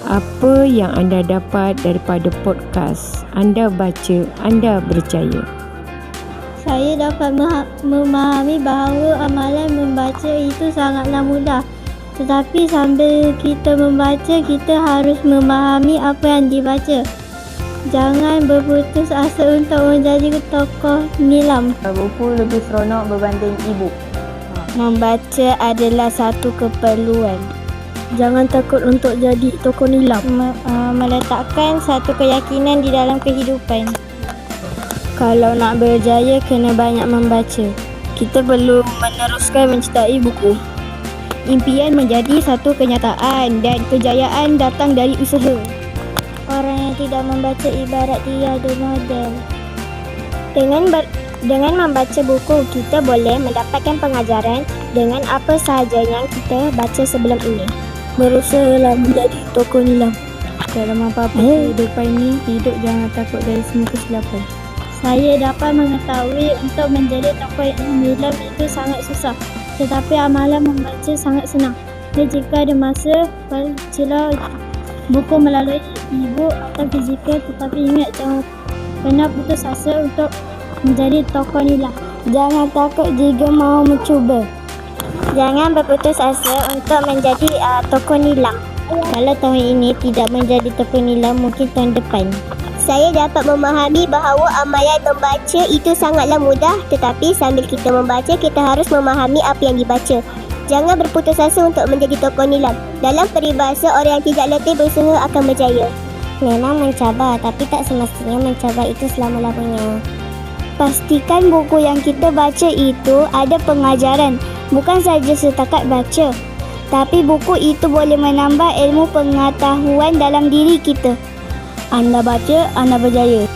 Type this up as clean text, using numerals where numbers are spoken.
Apa yang anda dapat daripada podcast? Anda baca, anda berjaya. Saya dapat memahami bahawa amalan membaca itu sangatlah mudah. Tetapi sambil kita membaca, kita harus memahami apa yang dibaca. Jangan berputus asa untuk menjadi tokoh nilam. Buku lebih seronok berbanding e-book. Membaca adalah satu keperluan. Jangan takut untuk jadi tokoh nilam. Meletakkan satu keyakinan di dalam kehidupan. Kalau nak berjaya, kena banyak membaca. Kita perlu meneruskan mencintai buku. Impian menjadi satu kenyataan dan kejayaan datang dari usaha. Orang yang tidak membaca ibarat tiada modal. Dengan membaca buku, kita boleh mendapatkan pengajaran dengan apa sahaja yang kita baca sebelum ini. Berusahalah menjadi tokoh nilam. Dalam apa-apa kehidupan ini, hidup jangan takut dari semua kesilapan. Saya dapat mengetahui untuk menjadi tokoh nilam itu sangat susah. Tetapi amalan membaca sangat senang. Dan jika ada masa, bacalah buku melalui e-book atau fizikal. Tetapi ingat, jangan pernah putus asa untuk menjadi tokoh nilam. Jangan takut jika mahu mencuba. Jangan berputus asa untuk menjadi tokoh nilam. Kalau tahun ini tidak menjadi tokoh nilam, mungkin tahun depan. Saya dapat memahami bahawa amalan membaca itu sangatlah mudah, tetapi sambil kita membaca, kita harus memahami apa yang dibaca. Jangan berputus asa untuk menjadi tokoh nilam. Dalam peribahasa, orang yang tidak letih berusaha akan berjaya. Memang mencabar, tapi tak semestinya mencabar itu selama-lamanya. Pastikan buku yang kita baca itu ada pengajaran, bukan saja setakat baca. Tapi buku itu boleh menambah ilmu pengetahuan dalam diri kita. Anda baca, anda berjaya.